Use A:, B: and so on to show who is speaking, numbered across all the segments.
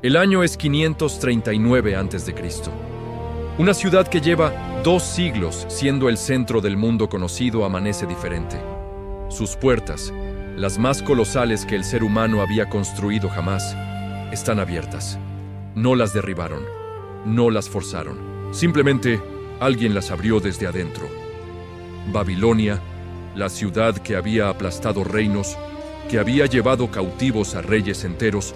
A: El año es 539 a.C. Una ciudad que lleva 2 siglos siendo el centro del mundo conocido amanece diferente. Sus puertas, las más colosales que el ser humano había construido jamás, están abiertas. No las derribaron, no las forzaron. Simplemente alguien las abrió desde adentro. Babilonia, la ciudad que había aplastado reinos, que había llevado cautivos a reyes enteros,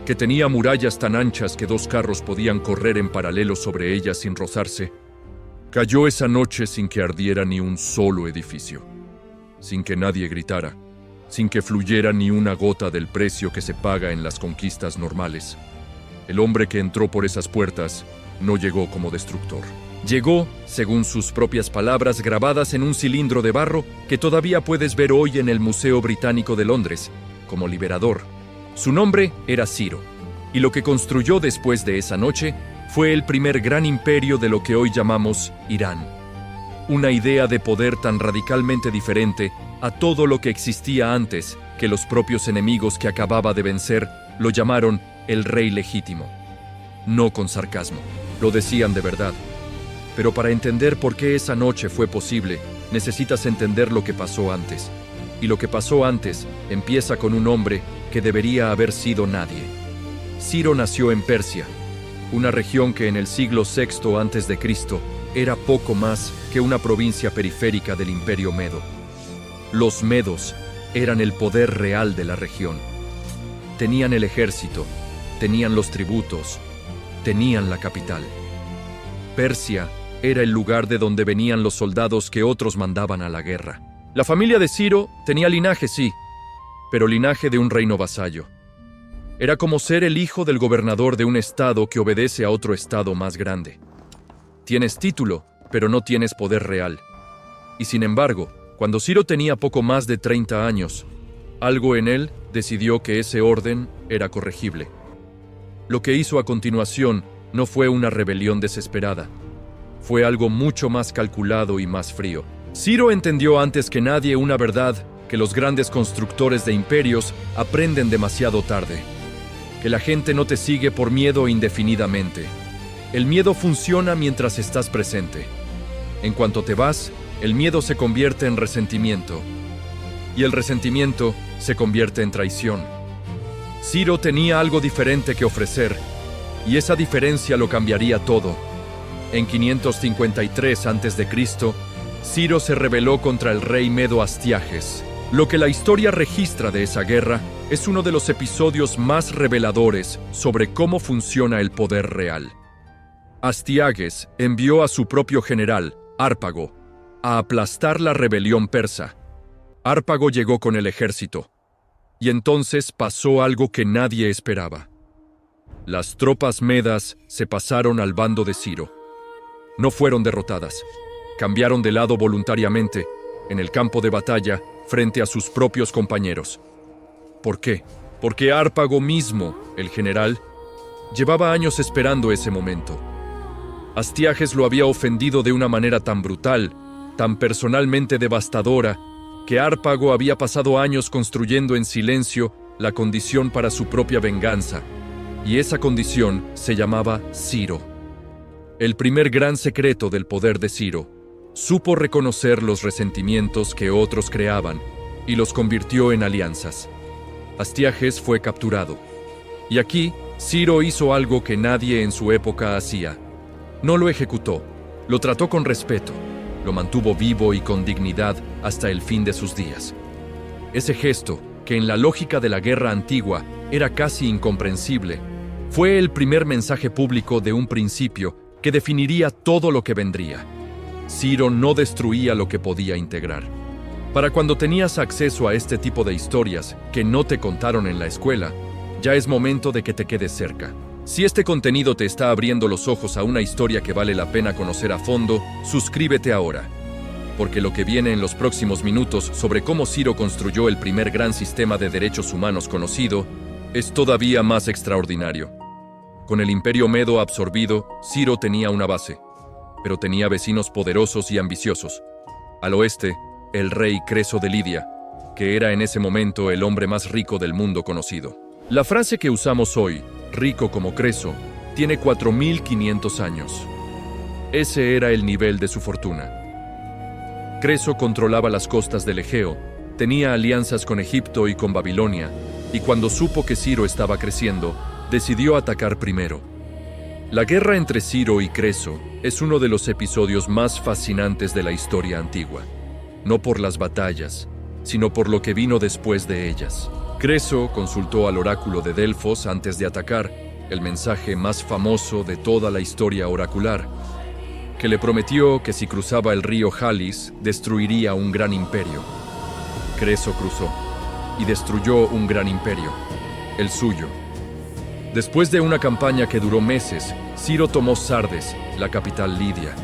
A: que tenía murallas tan anchas que 2 carros podían correr en paralelo sobre ellas sin rozarse, cayó esa noche sin que ardiera ni un solo edificio, sin que nadie gritara, sin que fluyera ni una gota del precio que se paga en las conquistas normales. El hombre que entró por esas puertas no llegó como destructor. Llegó, según sus propias palabras, grabadas en un cilindro de barro que todavía puedes ver hoy en el Museo Británico de Londres, como liberador. Su nombre era Ciro, y lo que construyó después de esa noche fue el primer gran imperio de lo que hoy llamamos Irán. Una idea de poder tan radicalmente diferente a todo lo que existía antes que los propios enemigos que acababa de vencer lo llamaron el rey legítimo. No con sarcasmo, lo decían de verdad. Pero para entender por qué esa noche fue posible, necesitas entender lo que pasó antes. Y lo que pasó antes empieza con un hombre que debería haber sido nadie. Ciro nació en Persia, una región que en el siglo VI a.C. era poco más que una provincia periférica del Imperio Medo. Los medos eran el poder real de la región. Tenían el ejército, tenían los tributos, tenían la capital. Persia era el lugar de donde venían los soldados que otros mandaban a la guerra. La familia de Ciro tenía linaje, sí, pero linaje de un reino vasallo. Era como ser el hijo del gobernador de un estado que obedece a otro estado más grande. Tienes título, pero no tienes poder real. Y sin embargo, cuando Ciro tenía poco más de 30 años, algo en él decidió que ese orden era corregible. Lo que hizo a continuación no fue una rebelión desesperada. Fue algo mucho más calculado y más frío. Ciro entendió antes que nadie una verdad que los grandes constructores de imperios aprenden demasiado tarde. Que la gente no te sigue por miedo indefinidamente. El miedo funciona mientras estás presente. En cuanto te vas, el miedo se convierte en resentimiento. Y el resentimiento se convierte en traición. Ciro tenía algo diferente que ofrecer, y esa diferencia lo cambiaría todo. En 553 a.C., Ciro se rebeló contra el rey medo Astiages. Lo que la historia registra de esa guerra es uno de los episodios más reveladores sobre cómo funciona el poder real. Astiages envió a su propio general, Hárpago, a aplastar la rebelión persa. Hárpago llegó con el ejército, y entonces pasó algo que nadie esperaba. Las tropas medas se pasaron al bando de Ciro. No fueron derrotadas. Cambiaron de lado voluntariamente, en el campo de batalla, frente a sus propios compañeros. ¿Por qué? Porque Hárpago mismo, el general, llevaba años esperando ese momento. Astiages lo había ofendido de una manera tan brutal, tan personalmente devastadora, que Hárpago había pasado años construyendo en silencio la condición para su propia venganza, y esa condición se llamaba Ciro. El primer gran secreto del poder de Ciro: supo reconocer los resentimientos que otros creaban y los convirtió en alianzas. Astiages fue capturado. Y aquí, Ciro hizo algo que nadie en su época hacía. No lo ejecutó, lo trató con respeto, lo mantuvo vivo y con dignidad hasta el fin de sus días. Ese gesto, que en la lógica de la guerra antigua era casi incomprensible, fue el primer mensaje público de un principio que definiría todo lo que vendría. Ciro no destruía lo que podía integrar. Para cuando tenías acceso a este tipo de historias que no te contaron en la escuela, ya es momento de que te quedes cerca. Si este contenido te está abriendo los ojos a una historia que vale la pena conocer a fondo, suscríbete ahora. Porque lo que viene en los próximos minutos sobre cómo Ciro construyó el primer gran sistema de derechos humanos conocido es todavía más extraordinario. Con el Imperio Medo absorbido, Ciro tenía una base, pero tenía vecinos poderosos y ambiciosos. Al oeste, el rey Creso de Lidia, que era en ese momento el hombre más rico del mundo conocido. La frase que usamos hoy, rico como Creso, tiene 4.500 años. Ese era el nivel de su fortuna. Creso controlaba las costas del Egeo, tenía alianzas con Egipto y con Babilonia, y cuando supo que Ciro estaba creciendo, decidió atacar primero. La guerra entre Ciro y Creso es uno de los episodios más fascinantes de la historia antigua, no por las batallas, sino por lo que vino después de ellas. Creso consultó al oráculo de Delfos antes de atacar, el mensaje más famoso de toda la historia oracular, que le prometió que si cruzaba el río Jalis, destruiría un gran imperio. Creso cruzó y destruyó un gran imperio, el suyo. Después de una campaña que duró meses, Ciro tomó Sardes, la capital lidia.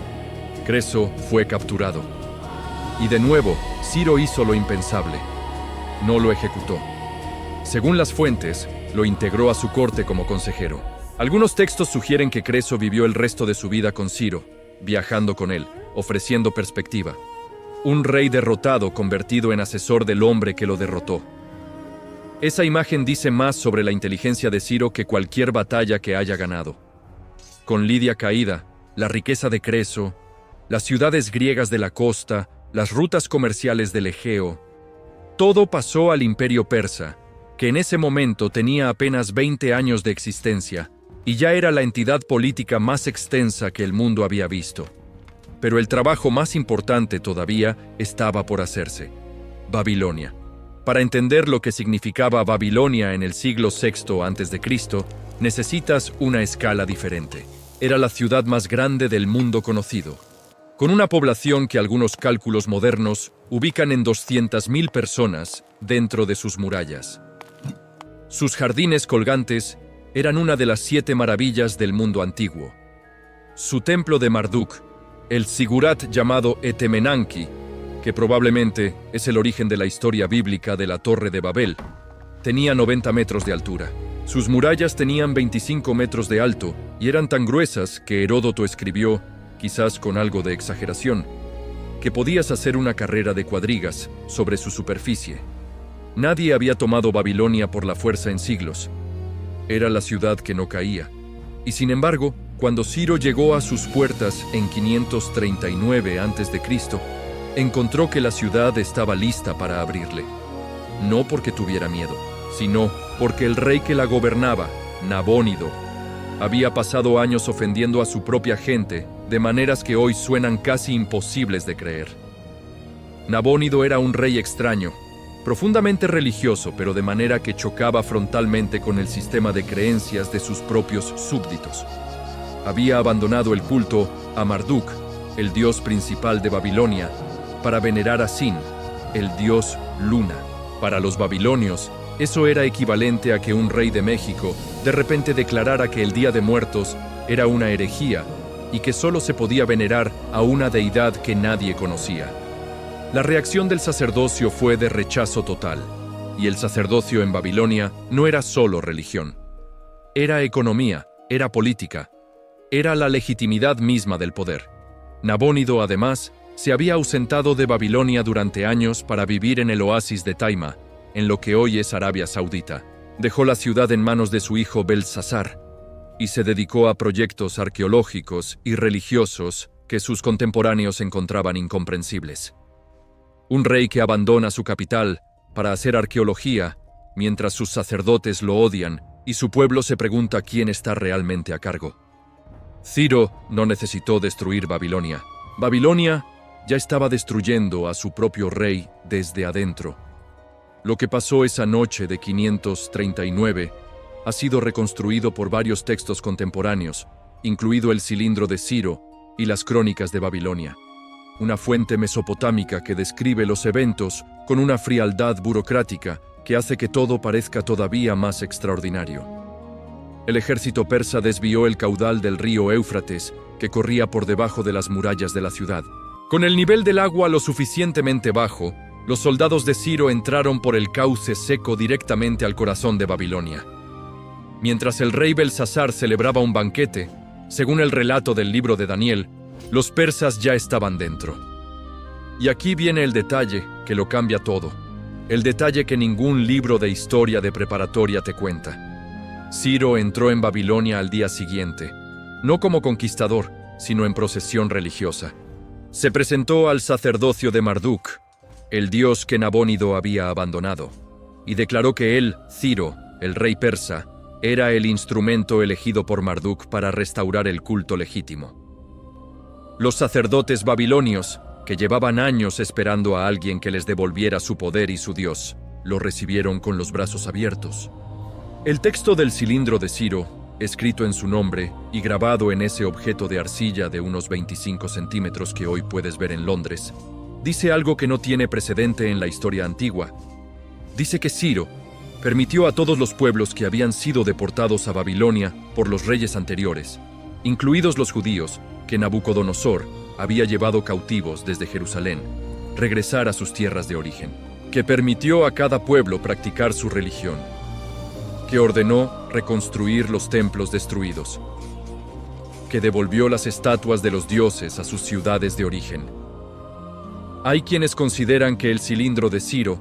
A: Creso fue capturado. Y de nuevo, Ciro hizo lo impensable. No lo ejecutó. Según las fuentes, lo integró a su corte como consejero. Algunos textos sugieren que Creso vivió el resto de su vida con Ciro, viajando con él, ofreciendo perspectiva. Un rey derrotado convertido en asesor del hombre que lo derrotó. Esa imagen dice más sobre la inteligencia de Ciro que cualquier batalla que haya ganado. Con Lidia caída, la riqueza de Creso, las ciudades griegas de la costa, las rutas comerciales del Egeo, todo pasó al imperio persa, que en ese momento tenía apenas 20 años de existencia y ya era la entidad política más extensa que el mundo había visto. Pero el trabajo más importante todavía estaba por hacerse: Babilonia. Para entender lo que significaba Babilonia en el siglo VI a.C., necesitas una escala diferente. Era la ciudad más grande del mundo conocido, con una población que algunos cálculos modernos ubican en 200.000 personas dentro de sus murallas. Sus jardines colgantes eran una de las 7 maravillas del mundo antiguo. Su templo de Marduk, el sigurat llamado Etemenanki, que probablemente es el origen de la historia bíblica de la Torre de Babel, tenía 90 metros de altura. Sus murallas tenían 25 metros de alto y eran tan gruesas que Heródoto escribió, quizás con algo de exageración, que podías hacer una carrera de cuadrigas sobre su superficie. Nadie había tomado Babilonia por la fuerza en siglos. Era la ciudad que no caía. Y sin embargo, cuando Ciro llegó a sus puertas en 539 a.C., encontró que la ciudad estaba lista para abrirle. No porque tuviera miedo, sino porque el rey que la gobernaba, Nabónido, había pasado años ofendiendo a su propia gente de maneras que hoy suenan casi imposibles de creer. Nabónido era un rey extraño, profundamente religioso, pero de manera que chocaba frontalmente con el sistema de creencias de sus propios súbditos. Había abandonado el culto a Marduk, el dios principal de Babilonia, para venerar a Sin, el dios Luna. Para los babilonios, eso era equivalente a que un rey de México de repente declarara que el Día de Muertos era una herejía y que solo se podía venerar a una deidad que nadie conocía. La reacción del sacerdocio fue de rechazo total, y el sacerdocio en Babilonia no era solo religión. Era economía, era política, era la legitimidad misma del poder. Nabónido, además, se había ausentado de Babilonia durante años para vivir en el oasis de Taima, en lo que hoy es Arabia Saudita. Dejó la ciudad en manos de su hijo Belsasar y se dedicó a proyectos arqueológicos y religiosos que sus contemporáneos encontraban incomprensibles. Un rey que abandona su capital para hacer arqueología, mientras sus sacerdotes lo odian y su pueblo se pregunta quién está realmente a cargo. Ciro no necesitó destruir Babilonia. Babilonia ya estaba destruyendo a su propio rey desde adentro. Lo que pasó esa noche de 539 ha sido reconstruido por varios textos contemporáneos, incluido el Cilindro de Ciro y las Crónicas de Babilonia, una fuente mesopotámica que describe los eventos con una frialdad burocrática que hace que todo parezca todavía más extraordinario. El ejército persa desvió el caudal del río Éufrates, que corría por debajo de las murallas de la ciudad. Con el nivel del agua lo suficientemente bajo, los soldados de Ciro entraron por el cauce seco directamente al corazón de Babilonia. Mientras el rey Belsasar celebraba un banquete, según el relato del libro de Daniel, los persas ya estaban dentro. Y aquí viene el detalle que lo cambia todo, el detalle que ningún libro de historia de preparatoria te cuenta. Ciro entró en Babilonia al día siguiente, no como conquistador, sino en procesión religiosa. Se presentó al sacerdocio de Marduk, el dios que Nabónido había abandonado, y declaró que él, Ciro, el rey persa, era el instrumento elegido por Marduk para restaurar el culto legítimo. Los sacerdotes babilonios, que llevaban años esperando a alguien que les devolviera su poder y su dios, lo recibieron con los brazos abiertos. El texto del cilindro de Ciro, escrito en su nombre y grabado en ese objeto de arcilla de unos 25 centímetros que hoy puedes ver en Londres, dice algo que no tiene precedente en la historia antigua. Dice que Ciro permitió a todos los pueblos que habían sido deportados a Babilonia por los reyes anteriores, incluidos los judíos que Nabucodonosor había llevado cautivos desde Jerusalén, regresar a sus tierras de origen, que permitió a cada pueblo practicar su religión, que ordenó reconstruir los templos destruidos, que devolvió las estatuas de los dioses a sus ciudades de origen. Hay quienes consideran que el cilindro de Ciro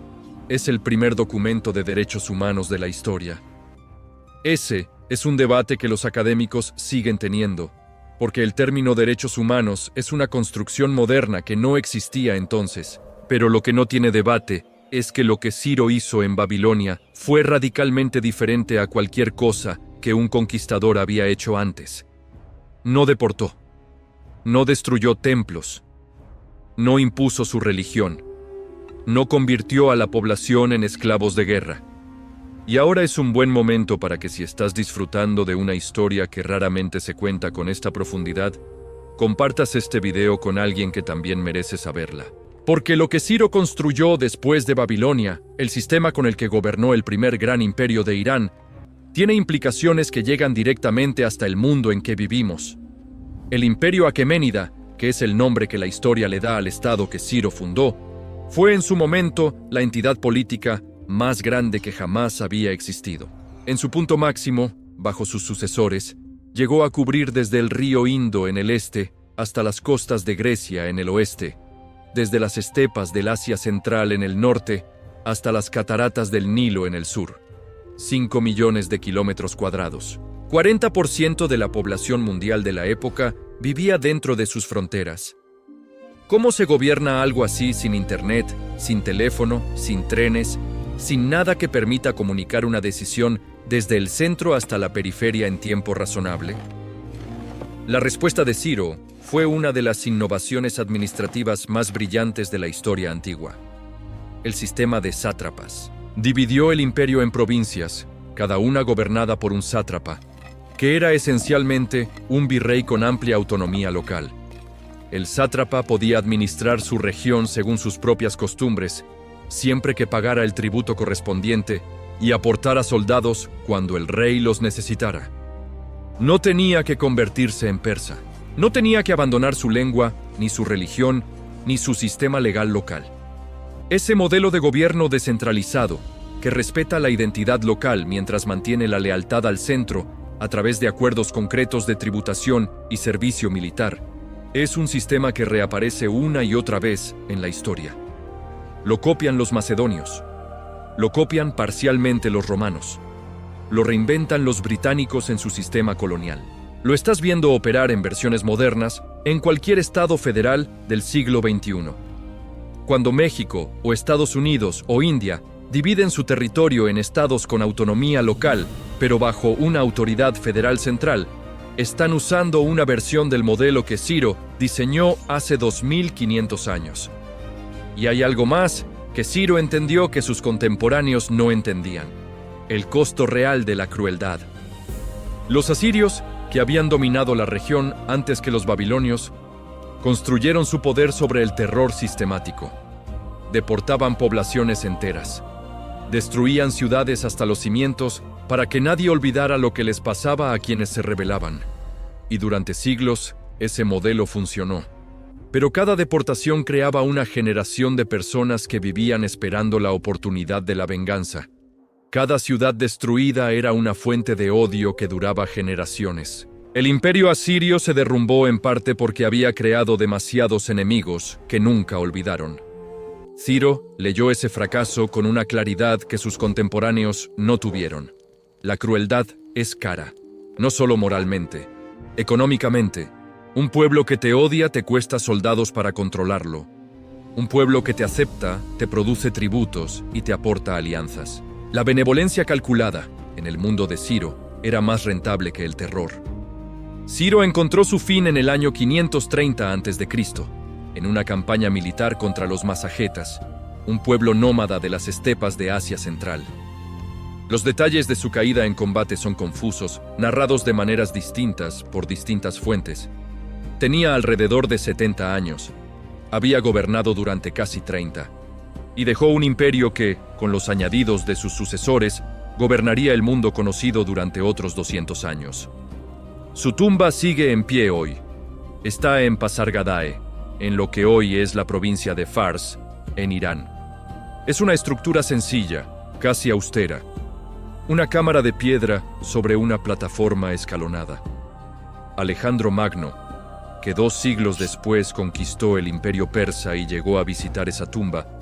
A: es el primer documento de derechos humanos de la historia. Ese es un debate que los académicos siguen teniendo, porque el término derechos humanos es una construcción moderna que no existía entonces, pero lo que no tiene debate es que lo que Ciro hizo en Babilonia fue radicalmente diferente a cualquier cosa que un conquistador había hecho antes. No deportó, no destruyó templos, no impuso su religión, no convirtió a la población en esclavos de guerra. Y ahora es un buen momento para que, si estás disfrutando de una historia que raramente se cuenta con esta profundidad, compartas este video con alguien que también merece saberla. Porque lo que Ciro construyó después de Babilonia, el sistema con el que gobernó el primer gran imperio de Irán, tiene implicaciones que llegan directamente hasta el mundo en que vivimos. El imperio aqueménida, que es el nombre que la historia le da al estado que Ciro fundó, fue en su momento la entidad política más grande que jamás había existido. En su punto máximo, bajo sus sucesores, llegó a cubrir desde el río Indo en el este hasta las costas de Grecia en el oeste, desde las estepas del Asia Central en el norte hasta las cataratas del Nilo en el sur. 5 millones de kilómetros cuadrados. 40% de la población mundial de la época vivía dentro de sus fronteras. ¿Cómo se gobierna algo así sin internet, sin teléfono, sin trenes, sin nada que permita comunicar una decisión desde el centro hasta la periferia en tiempo razonable? La respuesta de Ciro fue una de las innovaciones administrativas más brillantes de la historia antigua. El sistema de sátrapas. Dividió el imperio en provincias, cada una gobernada por un sátrapa, que era esencialmente un virrey con amplia autonomía local. El sátrapa podía administrar su región según sus propias costumbres, siempre que pagara el tributo correspondiente y aportara soldados cuando el rey los necesitara. No tenía que convertirse en persa. No tenía que abandonar su lengua, ni su religión, ni su sistema legal local. Ese modelo de gobierno descentralizado, que respeta la identidad local mientras mantiene la lealtad al centro a través de acuerdos concretos de tributación y servicio militar, es un sistema que reaparece una y otra vez en la historia. Lo copian los macedonios, lo copian parcialmente los romanos, lo reinventan los británicos en su sistema colonial. Lo estás viendo operar en versiones modernas en cualquier estado federal del siglo XXI. Cuando México o Estados Unidos o India dividen su territorio en estados con autonomía local, pero bajo una autoridad federal central, están usando una versión del modelo que Ciro diseñó hace 2500 años. Y hay algo más que Ciro entendió que sus contemporáneos no entendían: el costo real de la crueldad. Los asirios, que habían dominado la región antes que los babilonios, construyeron su poder sobre el terror sistemático. Deportaban poblaciones enteras. Destruían ciudades hasta los cimientos para que nadie olvidara lo que les pasaba a quienes se rebelaban. Y durante siglos, ese modelo funcionó. Pero cada deportación creaba una generación de personas que vivían esperando la oportunidad de la venganza. Cada ciudad destruida era una fuente de odio que duraba generaciones. El imperio asirio se derrumbó en parte porque había creado demasiados enemigos que nunca olvidaron. Ciro leyó ese fracaso con una claridad que sus contemporáneos no tuvieron. La crueldad es cara, no solo moralmente, económicamente. Un pueblo que te odia te cuesta soldados para controlarlo. Un pueblo que te acepta te produce tributos y te aporta alianzas. La benevolencia calculada, en el mundo de Ciro, era más rentable que el terror. Ciro encontró su fin en el año 530 a.C., en una campaña militar contra los masagetas, un pueblo nómada de las estepas de Asia Central. Los detalles de su caída en combate son confusos, narrados de maneras distintas por distintas fuentes. Tenía alrededor de 70 años, había gobernado durante casi 30, y dejó un imperio que, con los añadidos de sus sucesores, gobernaría el mundo conocido durante otros 200 años. Su tumba sigue en pie hoy. Está en Pasargadae, en lo que hoy es la provincia de Fars, en Irán. Es una estructura sencilla, casi austera. Una cámara de piedra sobre una plataforma escalonada. Alejandro Magno, que 2 siglos después conquistó el imperio persa y llegó a visitar esa tumba,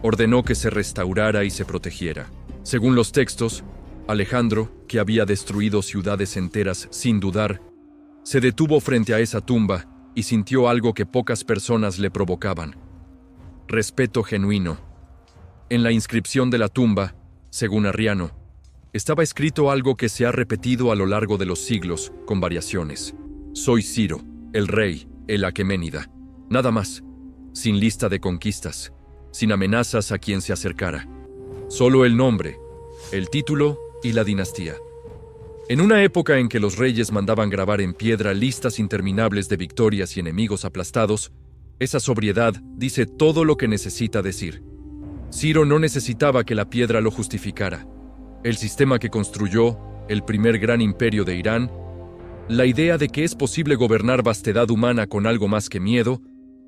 A: ordenó que se restaurara y se protegiera. Según los textos, Alejandro, que había destruido ciudades enteras sin dudar, se detuvo frente a esa tumba y sintió algo que pocas personas le provocaban: respeto genuino. En la inscripción de la tumba, según Arriano, estaba escrito algo que se ha repetido a lo largo de los siglos, con variaciones. Soy Ciro, el rey, el Aqueménida. Nada más, sin lista de conquistas, sin amenazas a quien se acercara. Solo el nombre, el título y la dinastía. En una época en que los reyes mandaban grabar en piedra listas interminables de victorias y enemigos aplastados, esa sobriedad dice todo lo que necesita decir. Ciro no necesitaba que la piedra lo justificara. El sistema que construyó, el primer gran imperio de Irán, la idea de que es posible gobernar vastedad humana con algo más que miedo,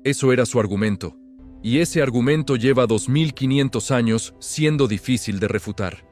A: eso era su argumento. Y ese argumento lleva 2500 años siendo difícil de refutar.